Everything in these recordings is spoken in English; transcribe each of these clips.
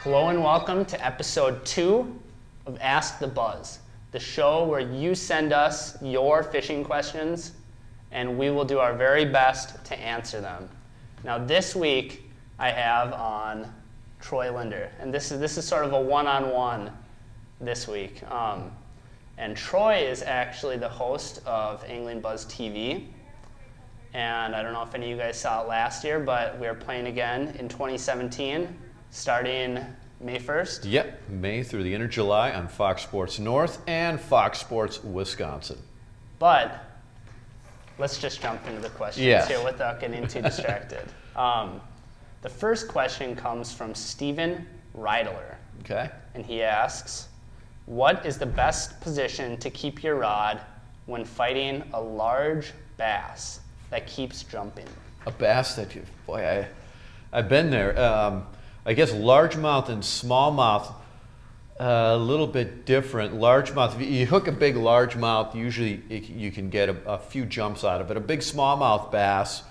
Hello and welcome to episode 2 of Ask the Buzz, the show where you send us your fishing questions and we will do our very best to answer them. Now this week I have on Troy Lindner, and this is sort of a one-on-one this week. And Troy is actually the host of Angling Buzz TV, and I don't know if any of you guys saw it last year, but we're playing again in 2017. Starting May 1st? Yep, May through the end of July on Fox Sports North and Fox Sports Wisconsin. But let's just jump into the questions here without getting too distracted. The first question comes from Steven Reidler. Okay. And he asks, what is the best position to keep your rod when fighting a large bass that keeps jumping? A bass that you, boy, I've been there. I guess largemouth and smallmouth, a little bit different. Largemouth, if you hook a big largemouth, usually you can get a few jumps out of it. A big smallmouth bass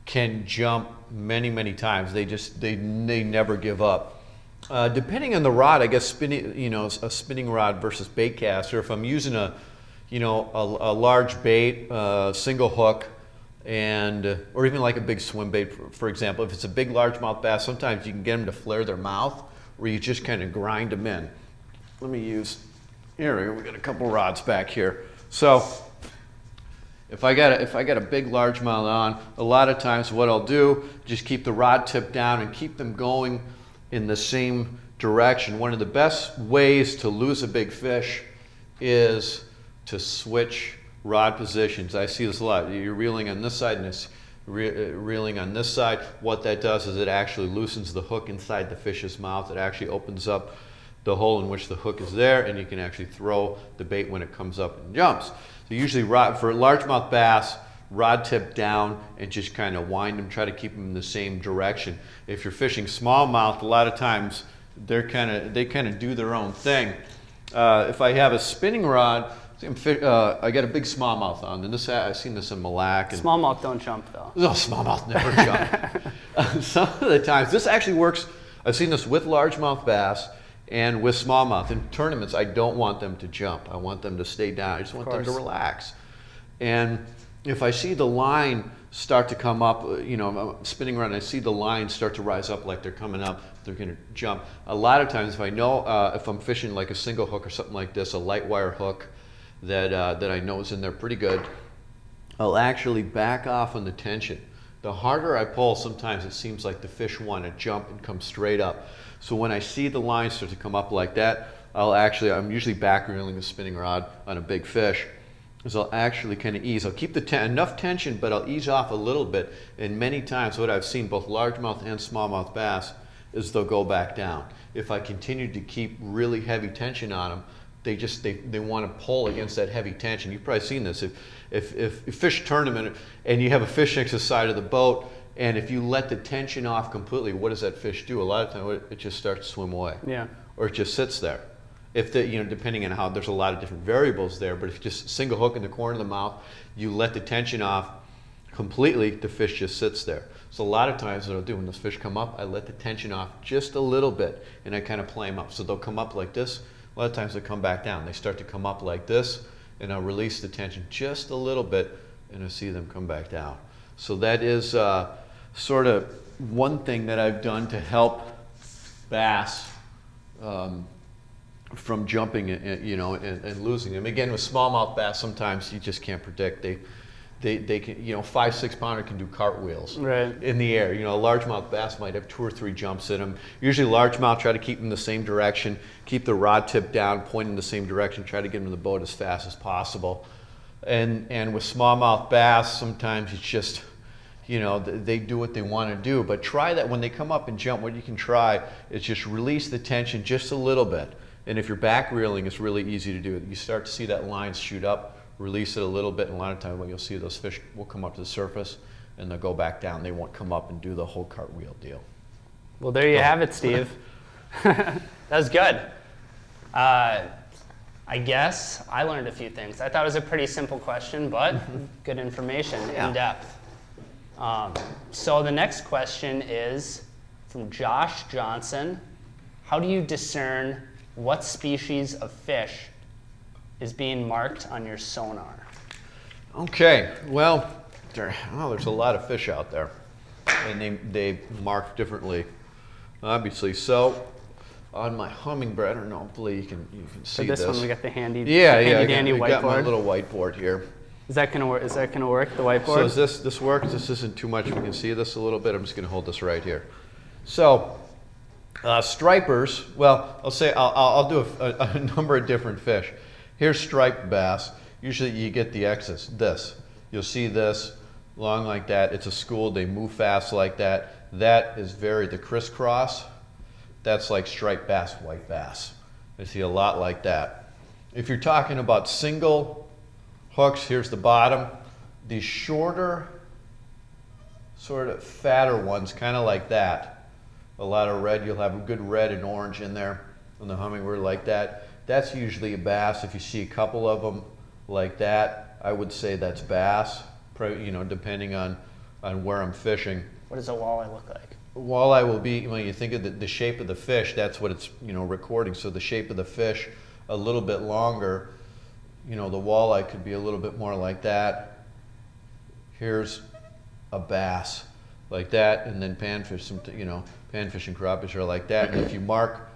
can jump many, many times. They never give up. Depending on the rod, I guess a spinning rod versus bait caster. If I'm using a large bait, single hook, or even like a big swim bait, for example. If it's a big largemouth bass, sometimes you can get them to flare their mouth, where you just kind of grind them in. Let me use, here we got a couple rods back here. So if I got a big largemouth on, a lot of times what I'll do, just keep the rod tip down and keep them going in the same direction. One of the best ways to lose a big fish is to switch rod positions. I see this a lot. You're reeling on this side and it's reeling on this side. What that does is it actually loosens the hook inside the fish's mouth. It actually opens up the hole in which the hook is there, and you can actually throw the bait when it comes up and jumps. So usually for largemouth bass, rod tip down and just kind of wind them, try to keep them in the same direction. If you're fishing smallmouth, a lot of times they kind of do their own thing. If I have a spinning rod, I got a big smallmouth on, and I've seen this in Mille Lacs. Smallmouth don't jump though. No, smallmouth never jump. Some of the times, this actually works. I've seen this with largemouth bass and with smallmouth. In tournaments, I don't want them to jump. I want them to stay down. I just want them to relax. And if I see the line start to come up, I'm spinning around, and I see the line start to rise up like they're coming up, they're going to jump. A lot of times, if I know, if I'm fishing like a single hook or something like this, a light wire hook, that I know is in there pretty good, I'll actually back off on the tension. The harder I pull, sometimes it seems like the fish want to jump and come straight up. So when I see the line start to come up like that, I'm usually back reeling a spinning rod on a big fish, is I'll actually kind of ease. I'll keep enough tension, but I'll ease off a little bit. And many times what I've seen, both largemouth and smallmouth bass, is they'll go back down. If I continue to keep really heavy tension on them, they want to pull against that heavy tension. You've probably seen this. If you fish a tournament and you have a fish next to the side of the boat, and if you let the tension off completely, what does that fish do? A lot of times it just starts to swim away. Yeah. Or it just sits there. Depending on how, there's a lot of different variables there, but if you just single hook in the corner of the mouth, you let the tension off completely, the fish just sits there. So a lot of times what I'll do when those fish come up, I let the tension off just a little bit, and I kind of play them up. So they'll come up like this. A lot of times they come back down. They start to come up like this, and I'll release the tension just a little bit, and I'll see them come back down. So that is sort of one thing that I've done to help bass from jumping, and losing them. Again, with smallmouth bass, sometimes you just can't predict. They can, 5-6 pounder can do cartwheels in the air. A largemouth bass might have 2 or 3 jumps in them. Usually largemouth, try to keep them in the same direction, keep the rod tip down, point in the same direction, try to get them in the boat as fast as possible. And with smallmouth bass, sometimes it's just, they do what they want to do. But try that when they come up and jump. What you can try is just release the tension just a little bit. And if you're back reeling, it's really easy to do. You start to see that line shoot up, release it a little bit, and a lot of times what you'll see, those fish will come up to the surface and they'll go back down. They won't come up and do the whole cartwheel deal. Well, there you have it, Steve. That was good. I guess I learned a few things. I thought it was a pretty simple question, but good information, in depth. So the next question is from Josh Johnson. How do you discern what species of fish is being marked on your sonar? Okay, well, there's a lot of fish out there, and they mark differently, obviously. So on my hummingbird, I don't know, hopefully you can see this. For this one, we got the handy, dandy whiteboard. I got my little whiteboard here. Is that gonna work? Is that gonna work? The whiteboard. So this works? This isn't too much. We can see this a little bit. I'm just gonna hold this right here. So stripers. Well, I'll do a number of different fish. Here's striped bass. Usually you get the excess. This. You'll see this long like that. It's a school. They move fast like that. That is the crisscross. That's like striped bass, white bass. I see a lot like that. If you're talking about single hooks, here's the bottom. These shorter, sort of fatter ones, kind of like that. A lot of red. You'll have a good red and orange in there on the hummingbird like that. That's usually a bass. If you see a couple of them like that, I would say that's bass, depending on where I'm fishing. What does a walleye look like? Walleye will be, when you think of the shape of the fish, that's what it's recording. So the shape of the fish, a little bit longer. The walleye could be a little bit more like that. Here's a bass like that, and then panfish, panfish and crawfish are like that. And if you mark,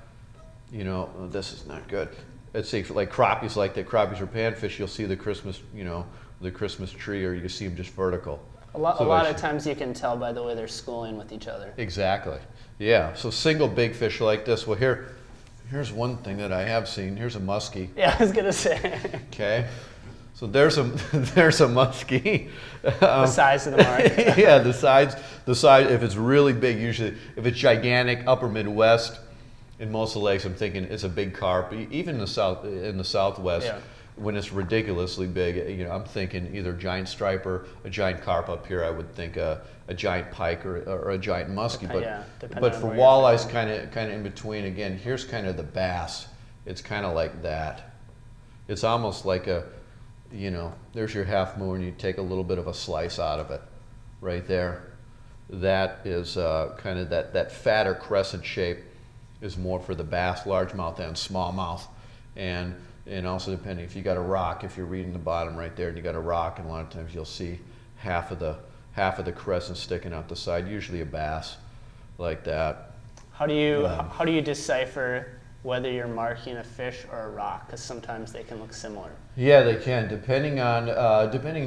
this is not good. Let's say for like crappies like that, crappies or panfish, you'll see the Christmas, the Christmas tree, or you can see them just vertical. A lot of times you can tell by the way they're schooling with each other. Exactly. Yeah. So single big fish like this. Well, here's one thing that I have seen. Here's a muskie. Yeah, I was gonna say. Okay. So there's a muskie. The size of the mark. Yeah, the size. If it's really big, usually if it's gigantic, upper Midwest, in most of the lakes, I'm thinking it's a big carp. Even in the Southwest. Yeah. When it's ridiculously big, I'm thinking either giant striper, a giant carp up here. I would think a giant pike or a giant muskie. But for walleyes, kind of in between. Again, here's kind of the bass. It's kind of like that. It's almost like there's your half moon. You take a little bit of a slice out of it, right there. That is kind of that fatter crescent shape is more for the bass, largemouth and smallmouth, and also depending if you got a rock, if you're reading the bottom right there and you got a rock, and a lot of times you'll see half of the crescent sticking out the side, usually a bass like that. How do you decipher whether you're marking a fish or a rock? Because sometimes they can look similar. Yeah, they can. Depending on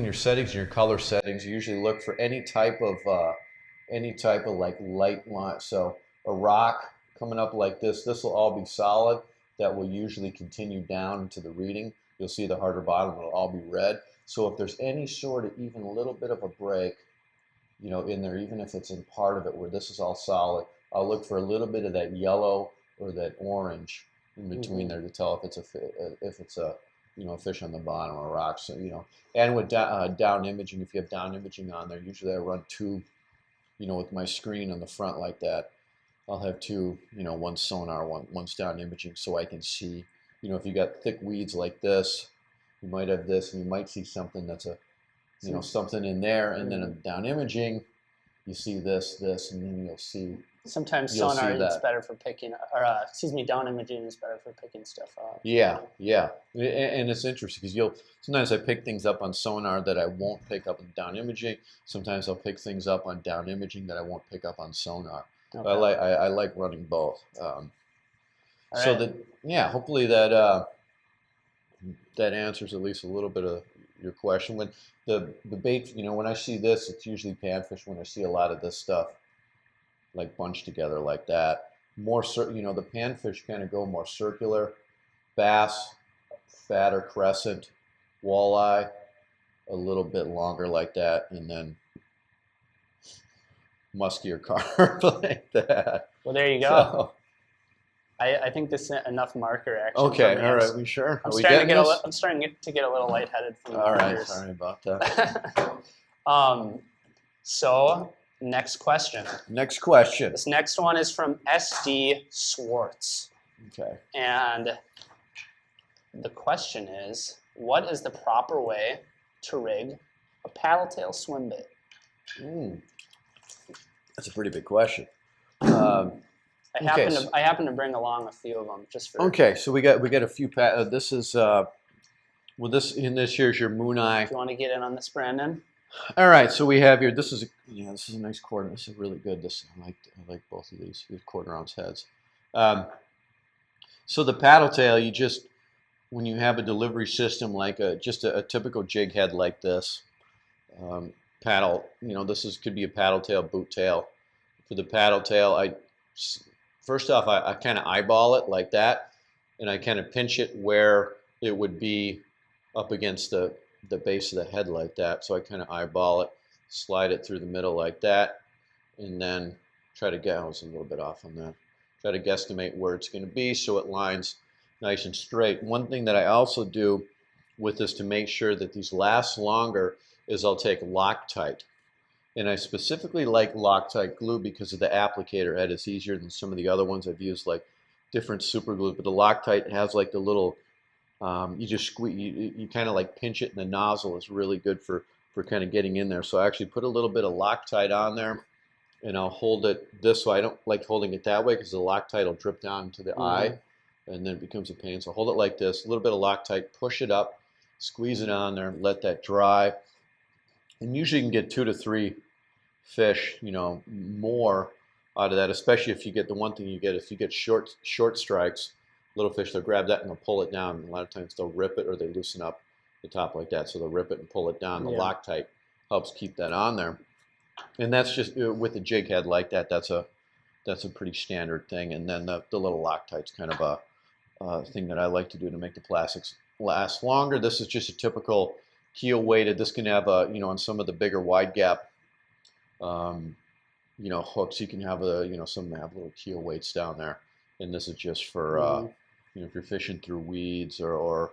your settings, your color settings, you usually look for any type of like light line. So a rock coming up like this will all be solid. That will usually continue down into the reading. You'll see the harder bottom will all be red. So if there's any sort of even a little bit of a break, in there, even if it's in part of it where this is all solid, I'll look for a little bit of that yellow or that orange in between there to tell if it's a fish on the bottom or a rock. So and with down imaging, if you have down imaging on there, usually I run two, with my screen on the front like that. I'll have two, one sonar, one's down imaging, so I can see, if you got thick weeds like this, you might have this, and you might see something that's something in there, and then down imaging, you see this, and then you'll see. Sometimes sonar is better for picking, or down imaging is better for picking stuff up. Yeah, and it's interesting because sometimes I pick things up on sonar that I won't pick up in down imaging. Sometimes I'll pick things up on down imaging that I won't pick up on sonar. Okay. I like running both. So that hopefully that answers at least a little bit of your question. When the bait, when I see this, it's usually panfish. When I see a lot of this stuff, like bunched together like that, more the panfish kind of go more circular. Bass, fatter crescent, walleye, a little bit longer like that, and then musky or carp like that. Well, there you go. So, I think this is enough marker action. Okay, all right, we sure? I'm starting to get a little lightheaded from the markers. Sorry about that. So, next question. Next question. This next one is from SD Swartz. Okay. And the question is, what is the proper way to rig a paddle tail swim bait? That's a pretty big question. I happen to bring along a few of them just for. Okay, so we got a few. This is well, this here's your moon eye. Do you want to get in on this, Brandon? All right, so we have here. This is a nice quarter. This is really good. I like both of these quarter ounce heads. So the paddle tail, you just when you have a delivery system like just a typical jig head like this, paddle. This could be a paddle tail, boot tail. For the paddle tail, first off I kind of eyeball it like that, and I kind of pinch it where it would be up against the base of the head like that. So I kind of eyeball it, slide it through the middle like that, and then try to get. I was a little bit off on that. Try to guesstimate where it's going to be so it lines nice and straight. One thing that I also do with this to make sure that these last longer is I'll take Loctite. And I specifically like Loctite glue because of the applicator head. It's easier than some of the other ones I've used, like different super glue. But the Loctite has like the little, you just squeeze, you kind of like pinch it, and the nozzle is really good for kind of getting in there. So I actually put a little bit of Loctite on there, and I'll hold it this way. I don't like holding it that way because the Loctite will drip down into the eye, and then it becomes a pain. So hold it like this, a little bit of Loctite, push it up, squeeze it on there, let that dry. And usually you can get 2 to 3 fish, more out of that, especially if you get the one thing you get, if you get short strikes, little fish, they'll grab that and they'll pull it down. A lot of times they'll rip it or they loosen up the top like that. So they'll rip it and pull it down. The Loctite helps keep that on there. And that's just with a jig head like that, that's a pretty standard thing. And then the little Loctite's kind of a thing that I like to do to make the plastics last longer. This is just a typical keel weighted. This can have on some of the bigger wide gap hooks, you can have some have little keel weights down there, and this is just for if you're fishing through weeds or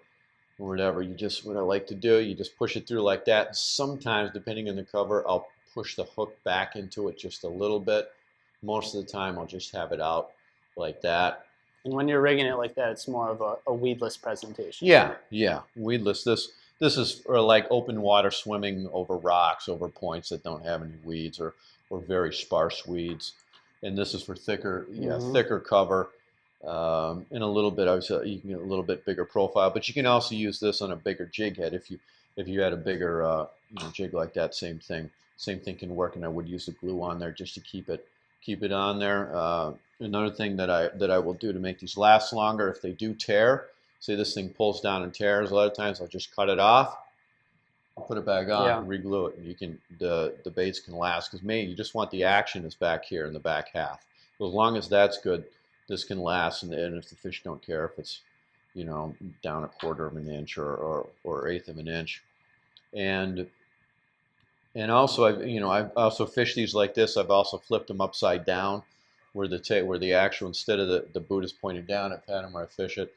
whatever. What I like to do, you just push it through like that. Sometimes, depending on the cover, I'll push the hook back into it just a little bit. Most of the time, I'll just have it out like that. And when you're rigging it like that, it's more of a weedless presentation. Yeah, weedless. This is for like open water swimming over rocks, over points that don't have any weeds or very sparse weeds. And this is for thicker cover, and a little bit. Obviously, you can get a little bit bigger profile, but you can also use this on a bigger jig head. If you had a bigger jig like that, same thing can work. And I would use the glue on there just to keep it on there. Another thing that I will do to make these last longer, if they do tear. Say this thing pulls down and tears, a lot of times I'll just cut it off, put it back on, and re-glue it, and you can the baits can last, because you just want the action is back here in the back half. So as long as that's good, this can last, and if the fish don't care if it's down a quarter of an inch or eighth of an inch, and also I've also fished these like this. I've also flipped them upside down, where the actual, instead of the boot is pointed down, I've had them where I fish it.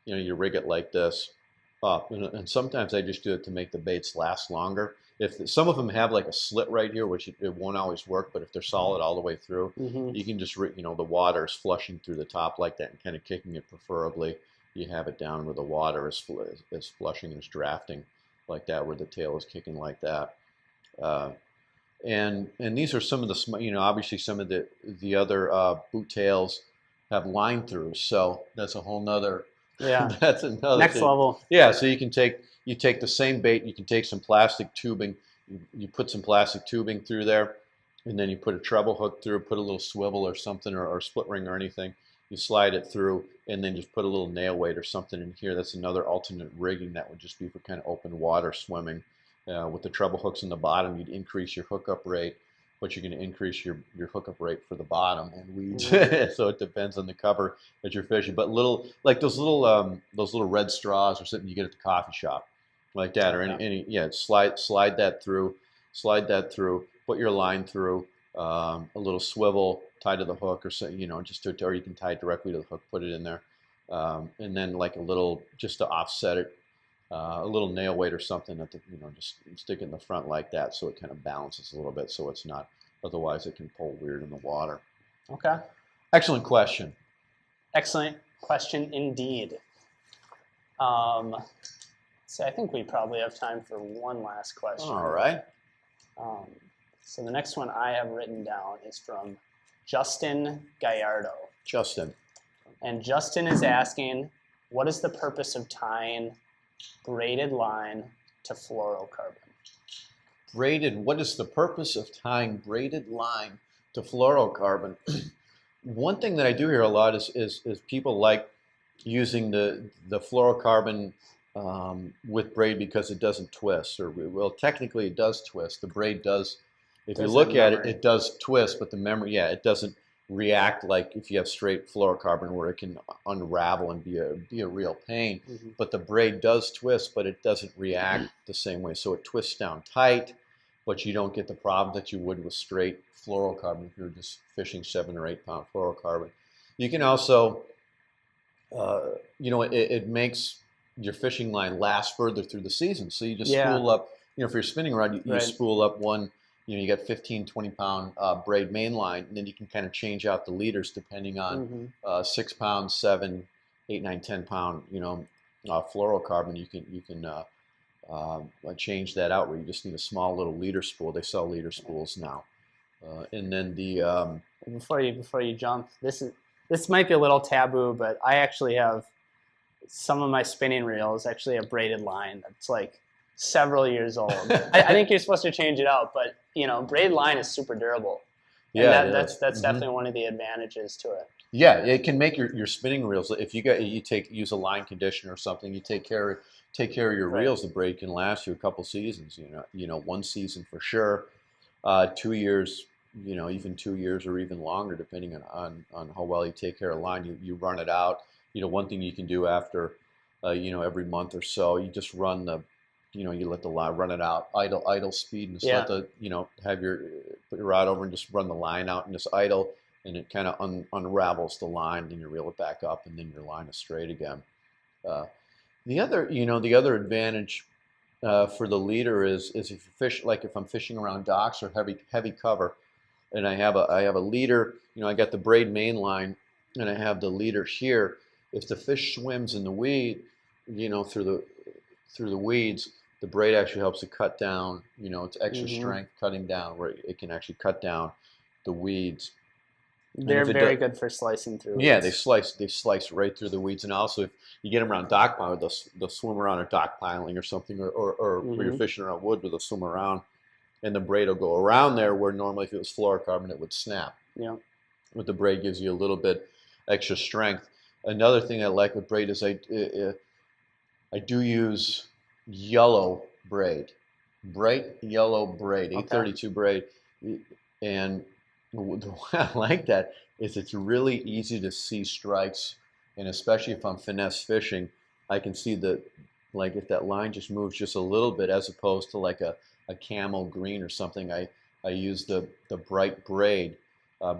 You rig it like this up, and sometimes I just do it to make the baits last longer. If some of them have like a slit right here, which it won't always work, but if they're solid all the way through, you can just the water is flushing through the top like that and kind of kicking it. Preferably, you have it down where the water is flushing and is drafting like that, where the tail is kicking like that. And these are some of the obviously some of the other boot tails have line throughs, so that's a whole nother. Yeah, that's another next thing. level. Yeah, so you take the same bait, you can take some plastic tubing, you put some plastic tubing through there, and then you put a treble hook through, put a little swivel or something, or split ring or anything. You slide it through, and then just put a little nail weight or something in here. That's another alternate rigging that would just be for kind of open water swimming. With the treble hooks in the bottom, you'd increase your hookup rate, but you're going to increase your hookup rate for the bottom and weeds. So it depends on the cover that you're fishing. But like those little red straws or something you get at the coffee shop, like that, or slide that through, put your line through, a little swivel tied to the hook, or so, or you can tie it directly to the hook, put it in there, and then like a little, just to offset it, a little nail weight or something that just stick in the front like that, so it kind of balances a little bit, so it's not, otherwise it can pull weird in the water. Okay. Excellent question. Excellent question indeed. So I think we probably have time for one last question. All right. So the next one I have written down is from Justin Gallardo. Justin. And Justin is asking, what is the purpose of tying braided line to fluorocarbon? Braided, what is the purpose of tying braided line to fluorocarbon? One thing that I do hear a lot is people like using the fluorocarbon with braid because it doesn't twist. Or, well, technically it does twist. The braid does, if you look at it, it does twist, but the memory, yeah, it doesn't react like if you have straight fluorocarbon where it can unravel and be a real pain. Mm-hmm. But the braid does twist, but it doesn't react the same way. So it twists down tight, but you don't get the problem that you would with straight fluorocarbon if you're just fishing 7 or 8 pound fluorocarbon. You can also, it makes your fishing line last further through the season. So you just spool up, if you're spinning rod, you spool up one. You got 15, 20 pound braid main line, and then you can kind of change out the leaders depending on 6 pound, 7, 8, 9, 10 pound, fluorocarbon. You can change that out where you just need a small little leader spool. They sell leader spools now. And then the before you jump, this might be a little taboo, but I actually have some of my spinning reels actually have braided line that's like several years old. I think you're supposed to change it out, but braid line is super durable. And yeah, that's definitely one of the advantages to it. Yeah, it can make your spinning reels. If use a line conditioner or something, you take care of your reels. The braid can last you a couple seasons. 1 season for sure, 2 years. Even 2 years or even longer, depending on how well you take care of line. You run it out. One thing you can do after, every month or so, you just run the. You let the line run it out, idle speed, and just let the, have put your rod over and just run the line out and just idle, and it kind of unravels the line, then you reel it back up, and then your line is straight again. The other advantage for the leader is if you fish, like if I'm fishing around docks or heavy cover, and I have a leader, I got the braid main line, and I have the leader here. If the fish swims in the weed, through the weeds, the braid actually helps to cut down, it's extra strength cutting down where it can actually cut down the weeds. They're very good for slicing through. Yeah, they slice right through the weeds. And also if you get them around dock pile, they'll swim around a dock piling or something, or where you're fishing around wood where they'll swim around, and the braid will go around there where normally if it was fluorocarbon it would snap. Yeah. But the braid gives you a little bit extra strength. Another thing I like with braid is I do use yellow braid, bright yellow braid, 832 braid. And the way I like that is it's really easy to see strikes, and especially if I'm finesse fishing, I can see like if that line just moves just a little bit, as opposed to like a camel green or something. I use the bright braid,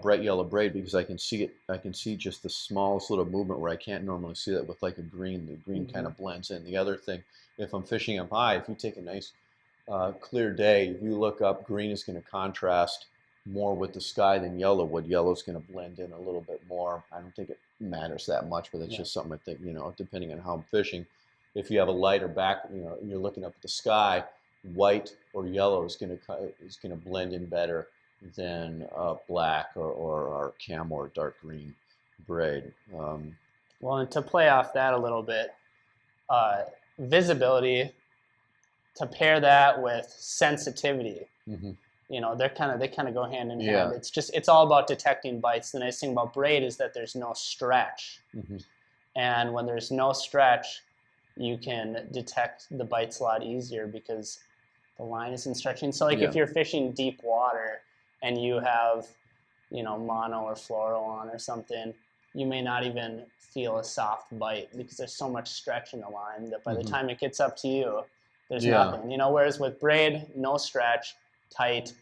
bright yellow braid, because I can see it. I can see just the smallest little movement where I can't normally see that with like a green. The green kind of blends in. The other thing, if I'm fishing up high, if you take a nice clear day, if you look up, green is going to contrast more with the sky than yellow would. Yellow is going to blend in a little bit more. I don't think it matters that much, but it's just something I think, depending on how I'm fishing. If you have a lighter back, you're looking up at the sky, white or yellow is going to blend in better than black or camel or dark green braid. Well, and to play off that a little bit, visibility, to pair that with sensitivity, they kind of go hand in hand. It's all about detecting bites. The nice thing about braid is that there's no stretch, and when there's no stretch, you can detect the bites a lot easier because the line isn't stretching. So if you're fishing deep water and you have, mono or fluoro on or something, you may not even feel a soft bite because there's so much stretch in the line that by the time it gets up to you, there's nothing. Whereas with braid, no stretch, tight,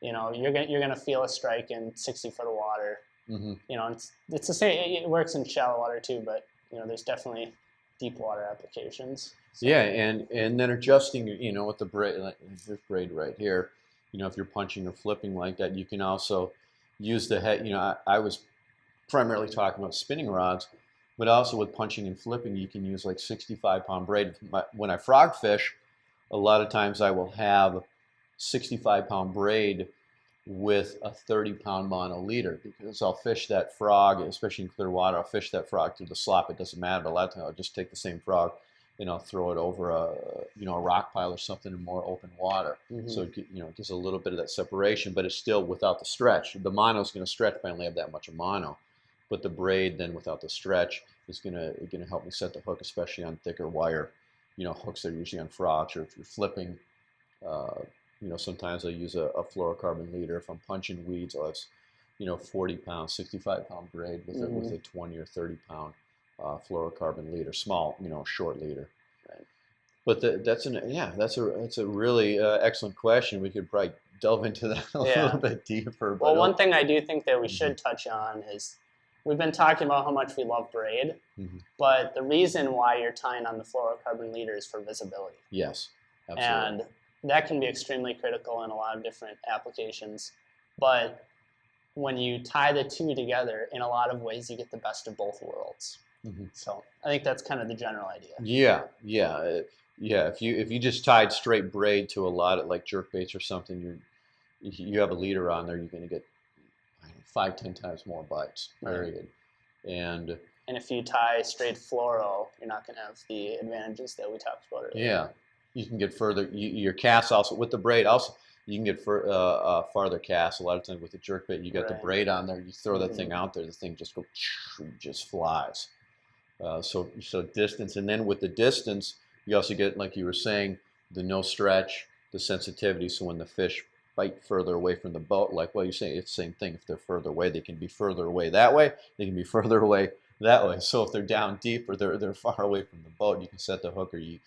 you're gonna feel a strike in 60 foot of water. It's the same. It works in shallow water too, but there's definitely deep water applications. So. Yeah, and then adjusting, with the braid, like this braid right here, if you're punching or flipping like that, you can also use the head. I was primarily talking about spinning rods, but also with punching and flipping, you can use like 65 pound braid. When I frog fish, a lot of times I will have 65 pound braid with a 30-pound mono leader, because I'll fish that frog, especially in clear water. I'll fish that frog through the slop. It doesn't matter. But a lot of times I'll just take the same frog and I'll throw it over a rock pile or something in more open water. So it gives a little bit of that separation, but it's still without the stretch. The mono is going to stretch if I only have that much of mono, but the braid then without the stretch is going to help me set the hook, especially on thicker wire, hooks that are usually on frogs, or if you're flipping. Sometimes I use a fluorocarbon leader. If I'm punching weeds, I'll have 40-pound, 65-pound braid with a 20 or 30-pound fluorocarbon leader, small, short leader. Right. But that's a really excellent question. We could probably delve into that a little bit deeper. Well, one thing I do think that we should touch on is we've been talking about how much we love braid, but the reason why you're tying on the fluorocarbon leader is for visibility. Yes, absolutely. And that can be extremely critical in a lot of different applications. But when you tie the two together, in a lot of ways, you get the best of both worlds. So I think that's kind of the general idea. Yeah. If you just tied straight braid to a lot of like jerk baits or something, you have a leader on there, you're going to get 5-10 times more bites. Period. And if you tie straight fluoro, you're not going to have the advantages that we talked about earlier. Yeah. You can get further. Your cast also with the braid. Also, you can get farther cast. A lot of times with the jerkbait, you got the braid on there. You throw that thing out there, the thing just flies. So distance, and then with the distance, you also get, like you were saying, the no stretch, the sensitivity. So when the fish bite further away from the boat, like what you're saying, it's the same thing. If they're further away, they can be further away that way. They can be further away that way. So if they're down deep or they're far away from the boat, you can set the hook, or you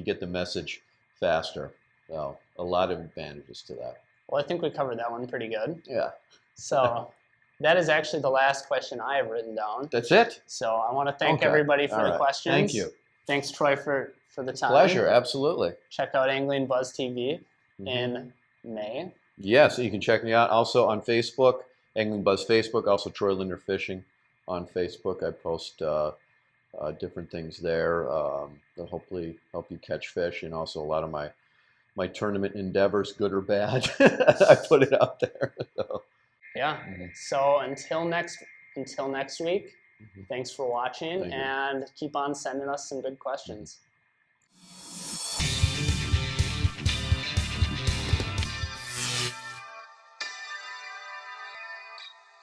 get the message faster. Well, a lot of advantages to that. Well, I think we covered that one pretty good. Yeah. So that is actually the last question I have written down. That's it? So I want to thank everybody for the questions. Thank you. Thanks, Troy, for the time. Pleasure, absolutely. Check out Angling Buzz TV in May. Yeah, so you can check me out also on Facebook, Angling Buzz Facebook, also Troy Lindner Fishing on Facebook. I post different things there that hopefully help you catch fish, and also a lot of my tournament endeavors, good or bad. I put it out there. So. Yeah. So until next week, thanks for watching, and keep on sending us some good questions.